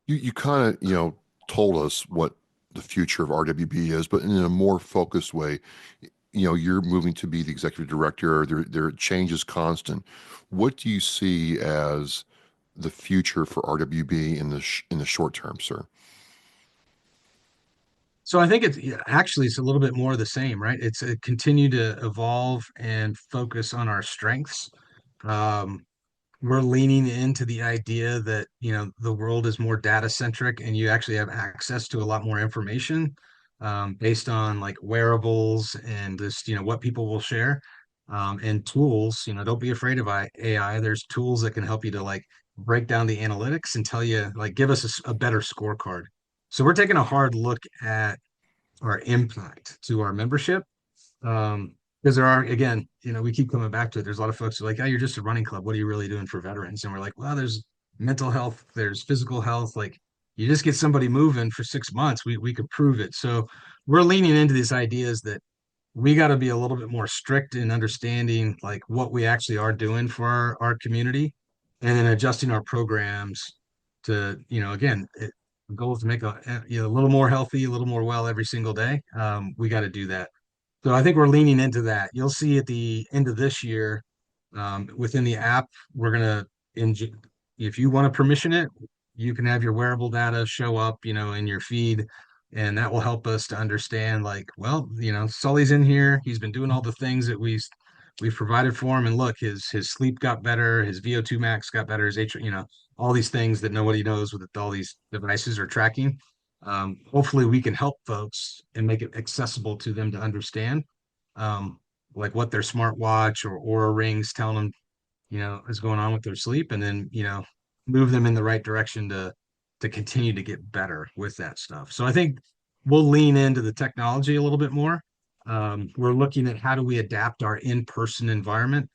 You kind of, told us what the future of RWB is, but in a more focused way. You're moving to be the executive director. There change is constant. What do you see as the future for RWB in the short term, sir? So I think it's actually it's a little bit more of the same, right? It's a continue to evolve and focus on our strengths. Um, we're leaning into the idea that, the world is more data centric and you actually have access to a lot more information based on like wearables and just, what people will share and tools. Don't be afraid of AI. There's tools that can help you to like break down the analytics and tell you, like, give us a better scorecard. So we're taking a hard look at our impact to our membership. Because there are, again, we keep coming back to it. There's a lot of folks who are like, oh, you're just a running club. What are you really doing for veterans? And we're like, well, there's mental health, there's physical health. Like, you just get somebody moving for 6 months, we could prove it. So we're leaning into these ideas that we got to be a little bit more strict in understanding like what we actually are doing for our community and then adjusting our programs to, again, the goal is to make a little more healthy, a little more well every single day. We got to do that. So I think we're leaning into that. You'll see at the end of this year, within the app, we're gonna if you want to permission it, you can have your wearable data show up, in your feed, and that will help us to understand, like, well, Sully's in here. He's been doing all the things that we've provided for him, and look, his sleep got better, his VO2 max got better, his all these things that nobody knows with all these devices are tracking. Hopefully we can help folks and make it accessible to them to understand, um, like what their smartwatch or Aura rings telling them, is going on with their sleep, and then, move them in the right direction to continue to get better with that stuff. So I think we'll lean into the technology a little bit more. We're looking at how do we adapt our in-person environment.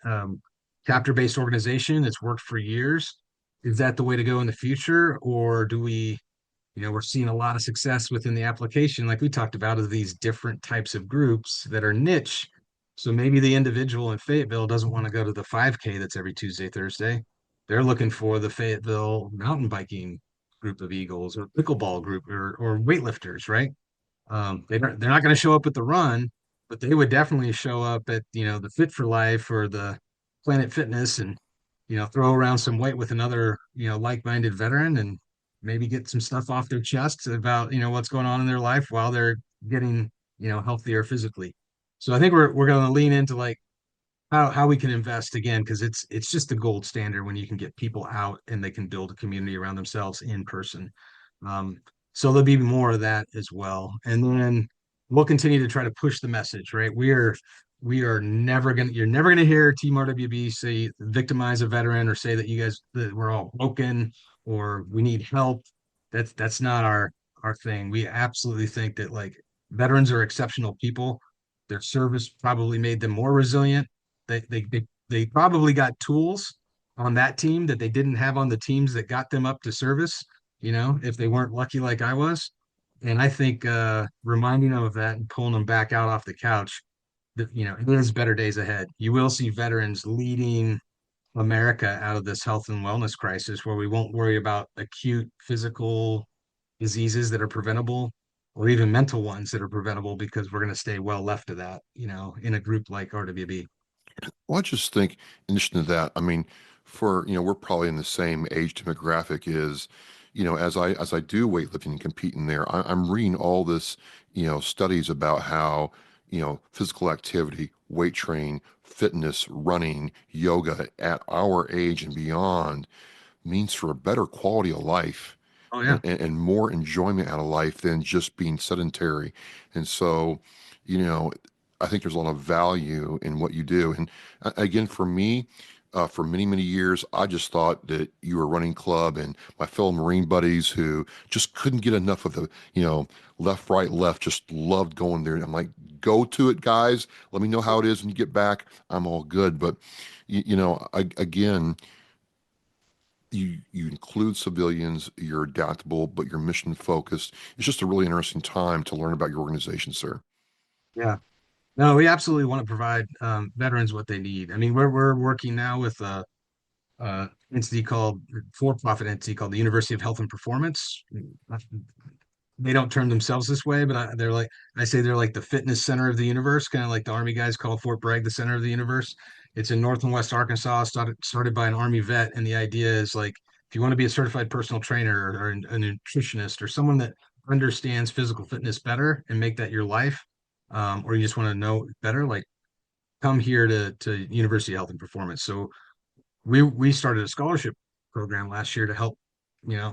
Chapter-based organization, it's worked for years. Is that the way to go in the future, or do we we're seeing a lot of success within the application, like we talked about, of these different types of groups that are niche. So maybe the individual in Fayetteville doesn't want to go to the 5K that's every Tuesday, Thursday. They're looking for the Fayetteville mountain biking group of Eagles or pickleball group or weightlifters, right? They're not going to show up at the run, but they would definitely show up at, the Fit for Life or the Planet Fitness and, throw around some weight with another, like-minded veteran and maybe get some stuff off their chests about, what's going on in their life while they're getting, healthier physically. So I think we're going to lean into like how we can invest again, because it's just the gold standard when you can get people out and they can build a community around themselves in person. Um, so there'll be more of that as well. And then we'll continue to try to push the message, right? We are never gonna you're never gonna hear Team RWB say victimize a veteran or say that you guys that we're all broken or we need help. That's not our thing. We absolutely think that like veterans are exceptional people. Their service probably made them more resilient. They probably got tools on that team that they didn't have on the teams that got them up to service, if they weren't lucky like I was. And I think reminding them of that and pulling them back out off the couch, that it is better days ahead. You will see veterans leading America out of this health and wellness crisis where we won't worry about acute physical diseases that are preventable or even mental ones that are preventable because we're going to stay well left of that, in a group like RWB. Well, I just think, in addition to that, I mean, we're probably in the same age demographic is, as I do weightlifting and compete in there, I'm reading all this, studies about how, physical activity, weight training, fitness, running, yoga at our age and beyond means for a better quality of life Oh yeah. and more enjoyment out of life than just being sedentary. And so, you know, I think there's a lot of value in what you do. And again, for me, for many, many years, I just thought that you were running club and my fellow Marine buddies who just couldn't get enough of the, left, right, left, just loved going there. And I'm like, go to it, guys. Let me know how it is when you get back. I'm all good. But, again, you include civilians, you're adaptable, but you're mission focused. It's just a really interesting time to learn about your organization, sir. Yeah. No, we absolutely want to provide veterans what they need. I mean, we're working now with a entity called for-profit entity called the University of Health and Performance. They don't term themselves this way, but I say they're like the fitness center of the universe, kind of like the Army guys call Fort Bragg the center of the universe. It's in North and West Arkansas, started by an Army vet, and the idea is like if you want to be a certified personal trainer or a nutritionist or someone that understands physical fitness better and make that your life, or you just want to know better, like come here to University of Health and Performance. So we started a scholarship program last year to help,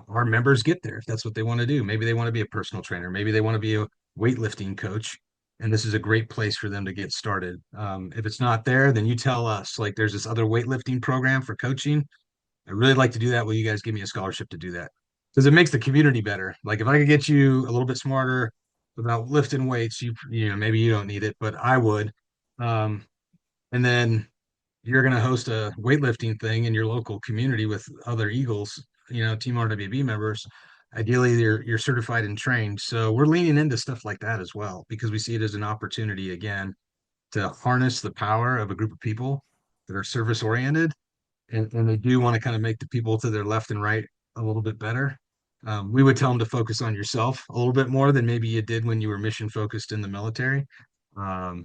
our members get there if that's what they want to do. Maybe they want to be a personal trainer, maybe they want to be a weightlifting coach, and this is a great place for them to get started. If it's not there, then you tell us, like, there's this other weightlifting program for coaching. I really like to do that. Will you guys give me a scholarship to do that? Because it makes the community better. Like if I could get you a little bit smarter about lifting weights, maybe you don't need it, but I would. Um, and then you're going to host a weightlifting thing in your local community with other Eagles, Team RWB members. Ideally, you're certified and trained. So we're leaning into stuff like that as well because we see it as an opportunity again to harness the power of a group of people that are service oriented, and they do want to kind of make the people to their left and right a little bit better. We would tell them to focus on yourself a little bit more than maybe you did when you were mission focused in the military.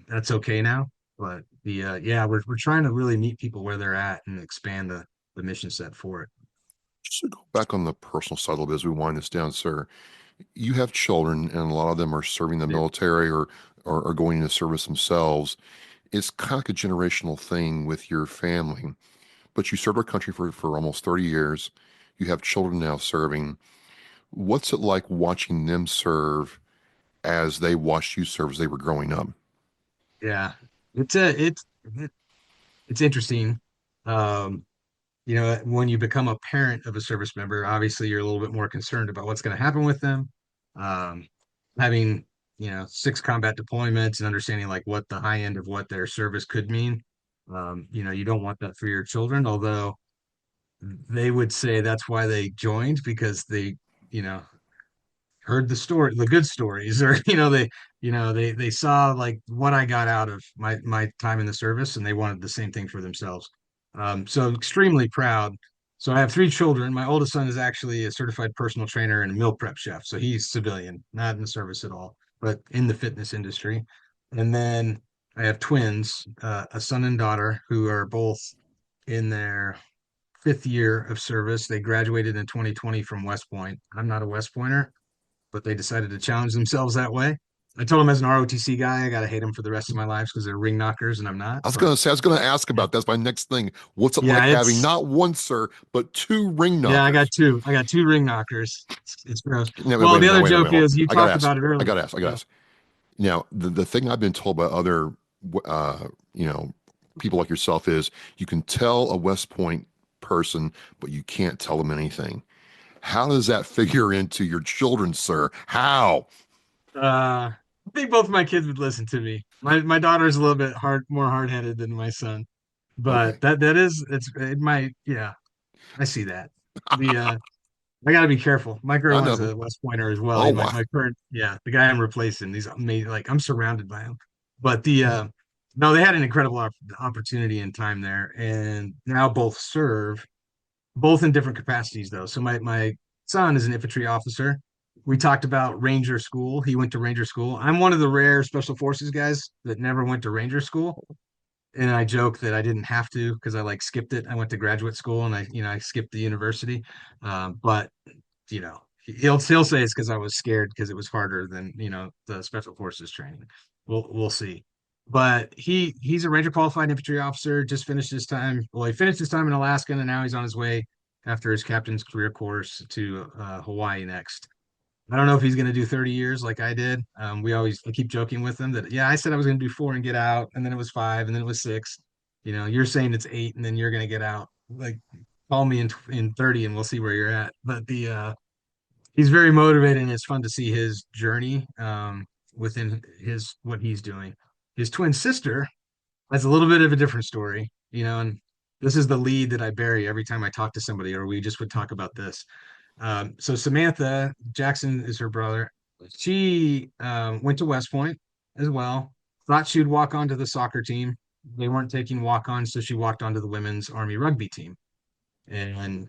That's okay now, but we're trying to really meet people where they're at and expand the mission set for it. Just to go back on the personal side a little bit as we wind this down, sir, you have children and a lot of them are serving the military or going into service themselves. It's kind of like a generational thing with your family, but you served our country for almost 30 years. You have children now serving. What's it like watching them serve as they watched you serve as they were growing up? Yeah, it's interesting. Um, when you become a parent of a service member, obviously you're a little bit more concerned about what's going to happen with them. Um, Having, 6 combat deployments and understanding like what the high end of what their service could mean. You don't want that for your children, although they would say that's why they joined because they, you know, heard the good stories, or they saw like what I got out of my time in the service, and they wanted the same thing for themselves. So extremely proud. So I have 3 children. My oldest son is actually a certified personal trainer and a meal prep chef, so he's civilian, not in the service at all, but in the fitness industry. And then I have twins, a son and daughter, who are both in their 5th year of service. They graduated in 2020 from West Point. I'm not a West Pointer, but they decided to challenge themselves that way. I told them as an ROTC guy, I got to hate them for the rest of my life because they're ring knockers and I'm not. I was going to ask about that's my next thing. What's it like having not one, sir, but 2 ring knockers? Yeah, I got two ring knockers. It's gross. Well, the other joke is you talked about it earlier. I got to ask. Now, the thing I've been told by other, people like yourself is you can tell a West Point person, but you can't tell them anything. How does that figure into your children, sir? How? I think both of my kids would listen to me. My daughter is a little bit more hard-headed than my son, but okay. Yeah, I see that. I got to be careful. My girl is a West Pointer as well. Oh, my current, the guy I'm replacing, he's amazing. Like I'm surrounded by him. But no, they had an incredible opportunity and time there, and now both serve, both in different capacities though. So my son is an infantry officer. We talked about Ranger School. He went to Ranger School. I'm one of the rare special forces guys that never went to Ranger School. And I joke that I didn't have to because I like skipped it. I went to graduate school and I skipped the university. But he'll say it's because I was scared because it was harder than the special forces training. We'll see. But he's a Ranger qualified infantry officer. Just finished his time. Well, he finished his time in Alaska, and now he's on his way after his captain's career course to Hawaii next. I don't know if he's going to do 30 years like I did. I keep joking with him that, I said I was going to do 4 and get out, and then it was 5, and then it was 6. You're saying it's 8, and then you're going to get out. Like, call me in 30, and we'll see where you're at. But he's very motivated, and it's fun to see his journey within what he's doing. His twin sister has a little bit of a different story, and this is the lead that I bury every time I talk to somebody, or we just would talk about this. So Samantha Jackson is her brother. She went to West Point as well. Thought she would walk onto the soccer team. They weren't taking walk-ons, so she walked onto the women's Army rugby team. And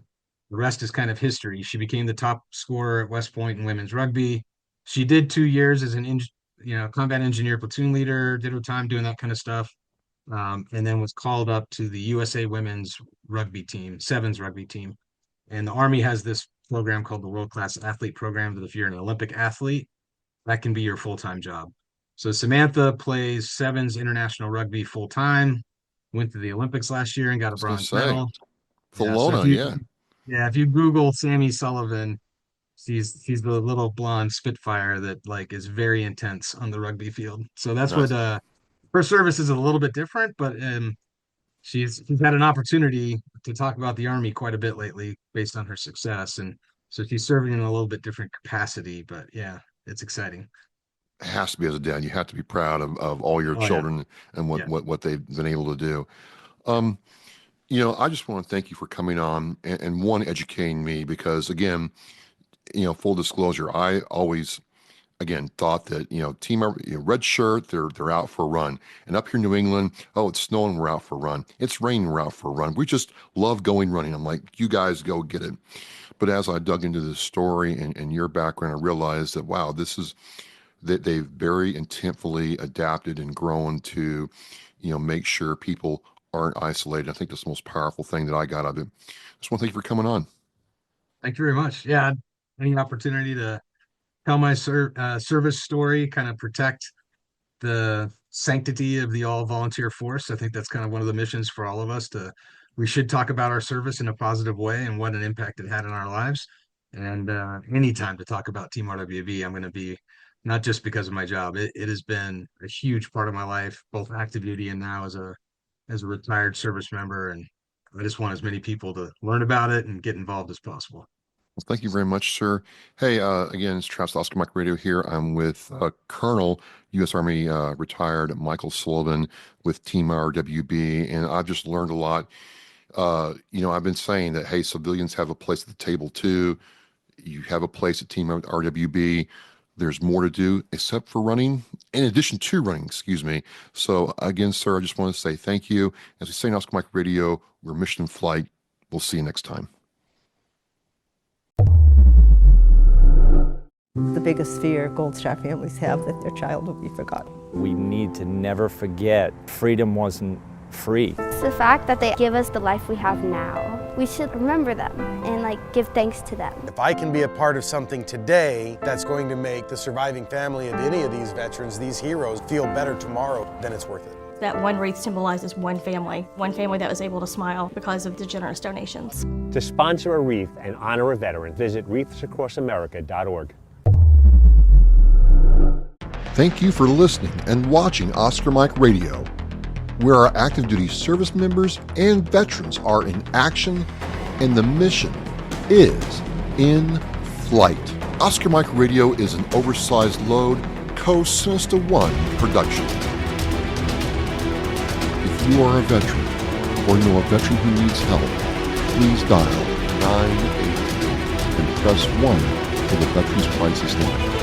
the rest is kind of history. She became the top scorer at West Point in women's rugby. She did 2 years as an combat engineer platoon leader, did her time doing that kind of stuff. And then was called up to the USA women's rugby team, sevens rugby team. And the Army has this program called the World Class Athlete Program, that if you're an Olympic athlete, that can be your full-time job. So Samantha plays sevens international rugby full-time, went to the Olympics last year and got a I was going to bronze say, medal. Kelowna, yeah. Yeah, if you Google Sammy Sullivan, he's the little blonde spitfire that like is very intense on the rugby field. So that's Nice. what her service is a little bit different, but she's had an opportunity to talk about the Army quite a bit lately based on her success, and so she's serving in a little bit different capacity. But yeah, it's exciting. It has to be, as a dad. You have to be proud of all your Oh, yeah. children and Yeah. what they've been able to do. I just want to thank you for coming on and one, educating me, because again, full disclosure, I always, again, thought that, team, red shirt, they're out for a run. And up here in New England, oh, it's snowing, we're out for a run. It's raining, we're out for a run. We just love going running. I'm like, you guys go get it. But as I dug into this story and your background, I realized that, wow, that they've very intentfully adapted and grown to, make sure people aren't isolated. I think that's the most powerful thing that I got out of it. Just want to thank you for coming on. Thank you very much. Yeah, any opportunity to tell my service story, kind of protect the sanctity of the all volunteer force. I think that's kind of one of the missions for all of us. We should talk about our service in a positive way and what an impact it had in our lives. And anytime to talk about Team RWB, I'm going to be, not just because of my job. It has been a huge part of my life, both active duty and now as a retired service member. And I just want as many people to learn about it and get involved as possible. Well, thank you very much, sir. Hey, again, it's Travis Oscar Mike Radio here. I'm with Colonel U.S. Army retired Michael Sullivan with Team RWB, and I've just learned a lot. I've been saying that, hey, civilians have a place at the table too. You have a place at Team RWB. There's more to do except for running, in addition to running, excuse me. So again, sir, I just want to say thank you. As we say in Oscar Mike Radio, we're mission in flight. We'll see you next time. The biggest fear Gold Star families have, that their child will be forgotten. We need to never forget freedom wasn't free. It's the fact that they give us the life we have now. We should remember them and give thanks to them. If I can be a part of something today that's going to make the surviving family of any of these veterans, these heroes, feel better tomorrow, then it's worth it. That one wreath symbolizes one family that was able to smile because of the generous donations. To sponsor a wreath and honor a veteran, visit wreathsacrossamerica.org. Thank you for listening and watching Oscar Mike Radio, where our active duty service members and veterans are in action and the mission is in flight. Oscar Mike Radio is an oversized load Co-Sinister One production. If you are a veteran or know a veteran who needs help, please dial 988 and press 1 for the Veterans Crisis Line.